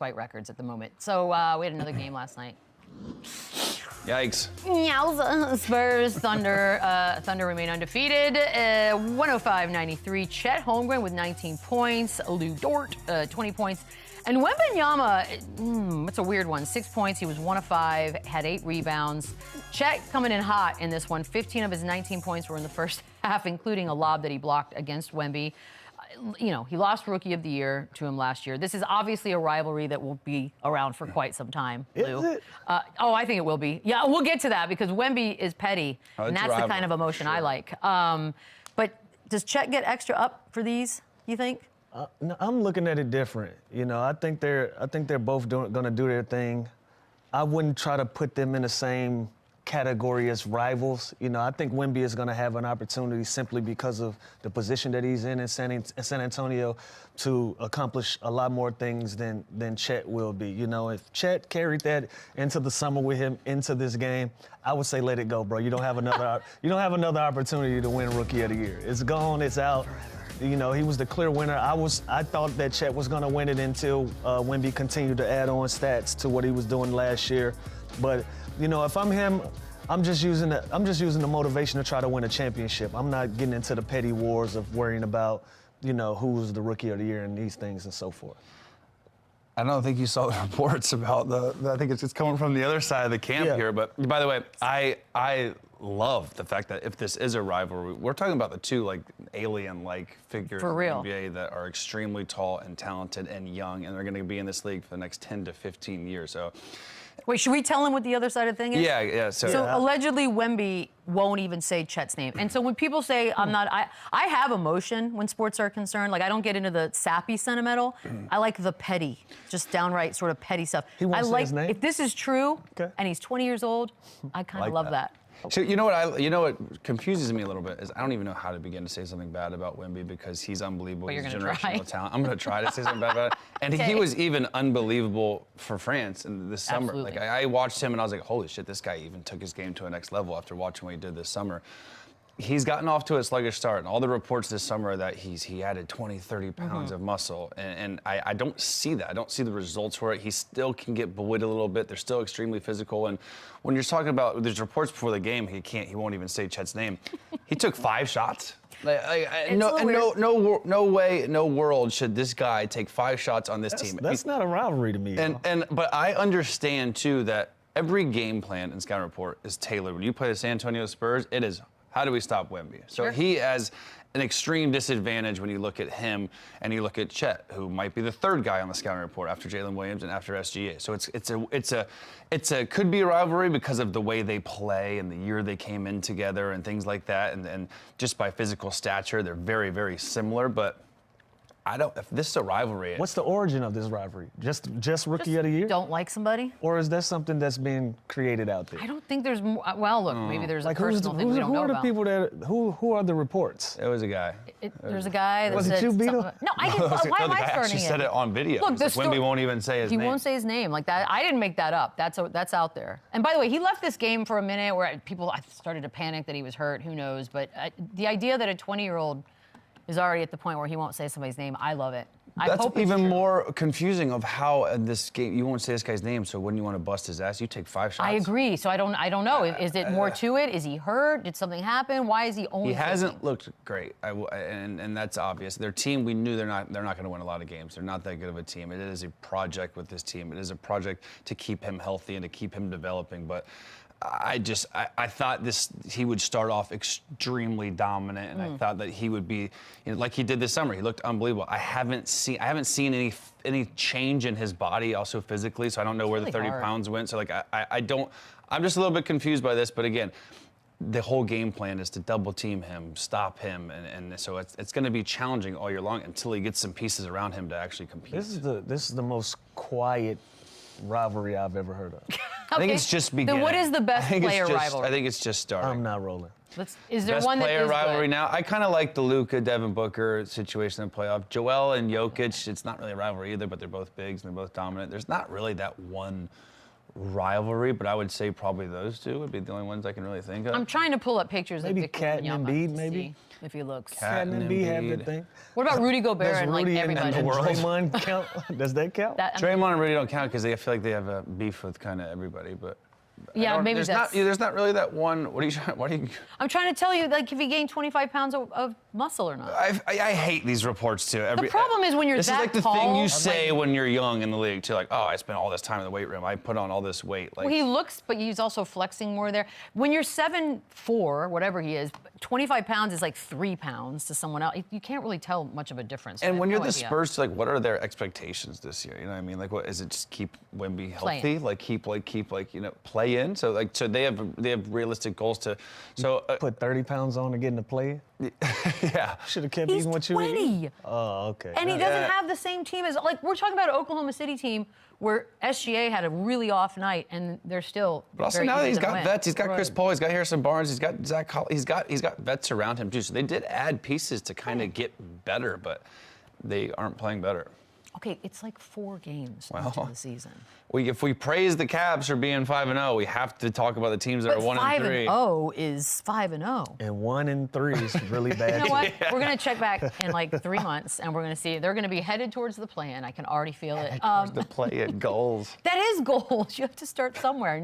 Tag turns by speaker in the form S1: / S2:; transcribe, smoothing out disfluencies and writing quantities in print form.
S1: fight records at the moment. So we had another game last night.
S2: Yikes.
S1: Yowza. Spurs, Thunder remain undefeated. 105-93. Chet Holmgren with 19 points. Lou Dort, 20 points. And Wembanyama, it's a weird one. 6 points. He was 1 of 5, had 8 rebounds. Chet coming in hot in this one. 15 of his 19 points were in the first half, including a lob that he blocked against Wemby. You know, he lost Rookie of the Year to him last year. This is obviously a rivalry that will be around for quite some time, Lou.
S3: Is it?
S1: Oh, I think it will be. Yeah, we'll get to that because Wemby is petty, and that's the kind of emotion I like. But does Chet get extra up for these, you think?
S3: No, I'm looking at it different. You know, I think they're both going to do their thing. I wouldn't try to put them in the same category as rivals. You know, I think Wemby is going to have an opportunity simply because of the position that he's in San Antonio to accomplish a lot more things than Chet will be. You know, if Chet carried that into the summer with him into this game, I would say let it go, bro. You don't have another opportunity to win Rookie of the Year. It's gone. It's out. You know, he was the clear winner. I thought that Chet was going to win it until Wemby continued to add on stats to what he was doing last year. But you know, if I'm him, I'm just using the motivation to try to win a championship. I'm not getting into the petty wars of worrying about, you know, who's the Rookie of the Year and these things and so forth.
S2: I don't think you saw the reports about I think it's just coming from the other side of the camp here. But by the way, I love the fact that if this is a rivalry, we're talking about the two like alien-like figures
S1: for real
S2: in the NBA that are extremely tall and talented and young, and they're going to be in this league for the next 10 to 15 years. So.
S1: Wait, should we tell him what the other side of the thing is?
S2: Yeah.
S1: So allegedly, Wemby won't even say Chet's name. And so when people say I have emotion when sports are concerned. Like, I don't get into the sappy sentimental. I like the petty, just downright sort of petty stuff.
S3: He won't say his name?
S1: If this is true, and he's 20 years old, I kind of love that.
S2: So you know what confuses me a little bit is I don't even know how to begin to say something bad about Wemby because he's unbelievable.
S1: Well,
S2: he's
S1: try.
S2: generational talent. I'm going to try to say something bad about it. And he was even unbelievable for France in this summer.
S1: Absolutely.
S2: Like I watched him and I was like, holy shit, this guy even took his game to a next level after watching what he did this summer. He's gotten off to a sluggish start, and all the reports this summer are that he added 20, 30 pounds of muscle, and I don't see that. I don't see the results for it. He still can get bullied a little bit. They're still extremely physical, and when you're talking about, there's reports before the game, he won't even say Chet's name. He took 5 shots. No way, no world should this guy take 5 shots on this team.
S3: That's not a rivalry to me.
S2: But I understand too that every game plan in Scouting Report is tailored. When you play the San Antonio Spurs, it is how do we stop Wemby? So he has an extreme disadvantage when you look at him and you look at Chet, who might be the 3rd guy on the Scouting Report after Jalen Williams and after SGA. So it could be a rivalry because of the way they play and the year they came in together and things like that. And just by physical stature, they're very, very similar. But if this is a rivalry.
S3: What's the origin of this rivalry? Just Rookie of the Year?
S1: Don't like somebody?
S3: Or is that something that's being created out there?
S1: I don't think there's more. Well, look, maybe there's a personal thing we don't know about.
S3: Who are the reports?
S2: It was a guy.
S1: There's a guy that
S3: was
S1: said
S3: it you, Beadle?
S1: No, I didn't. Why am I starting it?
S2: She said it on video.
S1: Look,
S2: Wemby won't even say his name.
S1: He won't say his name like that. I didn't make that up. That's out there. And by the way, he left this game for a minute where people started to panic that he was hurt. Who knows? But the idea that a 20-year-old is already at the point where he won't say somebody's name, I love it.
S2: That's even more confusing of how in this game you won't say this guy's name. So when you want to bust his ass, you take 5 shots.
S1: I agree. So I don't know. Is it more to it? Is he hurt? Did something happen? Why is he only?
S2: He hasn't looked great, and that's obvious. Their team, we knew they're not going to win a lot of games. They're not that good of a team. It is a project with this team. It is a project to keep him healthy and to keep him developing. But I thought he would start off extremely dominant, and I thought that he would be, like he did this summer. He looked unbelievable. I haven't seen any change in his body, also physically. So I don't know where the 30 pounds went. So like I'm just a little bit confused by this. But again, the whole game plan is to double team him, stop him, and so it's going to be challenging all year long until he gets some pieces around him to actually compete.
S3: This is the most quiet rivalry I've ever heard of.
S2: I think it's just beginning.
S1: Then what is the best player rivalry?
S2: I think it's just starting.
S3: I'm not rolling.
S1: Is there
S2: best
S1: one that
S2: player
S1: is
S2: rivalry
S1: good?
S2: now? I kind of like the Luka, Devin Booker situation in the playoff. Joel and Jokic, it's not really a rivalry either, but they're both bigs and they're both dominant. There's not really that one rivalry, but I would say probably those two would be the only ones I can really think of.
S1: I'm trying to pull up pictures
S3: Maybe
S1: of Victor
S3: Cat and
S1: Wembanyama
S3: Embiid,
S1: to
S3: maybe?
S1: see if he looks.
S3: Cat and Embiid have their thing.
S1: What about Rudy Gobert
S3: Does
S1: and like
S3: Rudy
S1: everybody?
S3: and
S2: world.
S3: Draymond count? Does that count?
S2: Draymond and Rudy don't count because they feel like they have a beef with kind of everybody, but.
S1: Yeah, maybe
S2: there's not really that one. What are you trying? What are you?
S1: I'm trying to tell you, like, if he gained 25 pounds of muscle or not.
S2: I hate these reports too.
S1: The problem is when you're
S2: this
S1: that
S2: is like the
S1: tall,
S2: thing you say when you're young in the league too. Like, oh, I spent all this time in the weight room. I put on all this weight. Like,
S1: well, he looks, but he's also flexing more there. When you're 7'4", whatever he is, 25 pounds is like 3 pounds to someone else. You can't really tell much of a difference.
S2: And when you're the Spurs, like, what are their expectations this year? You know what I mean? Like, what is it? Just keep Wemby healthy, like keep play in. So they have realistic goals to. So
S3: put 30 pounds on to get in the play.
S2: Yeah,
S3: should have kept
S1: He's
S3: eating what you
S1: 20.
S3: eat. Oh, okay.
S1: And he doesn't have the same team as, like, we're talking about an Oklahoma City team where SGA had a really off night and they're still.
S2: But also
S1: very
S2: now that he's
S1: easy to
S2: got
S1: win.
S2: vets, he's got Chris Paul, he's got Harrison Barnes, he's got Zach Collins, he's got vets around him too. So they did add pieces to kind of get better, but they aren't playing better.
S1: Okay, it's like 4 games into the season.
S2: If we praise the Cavs for being 5-0, we have to talk about the teams that are 1-3.
S1: 5-0 is 5-0.
S3: And 1-3 is really bad.
S1: You know what? Yeah. We're going to check back in like 3 months, and we're going to see. They're going to be headed towards the play-in. I can already feel it.
S2: The play-in goals.
S1: That is goals. You have to start somewhere.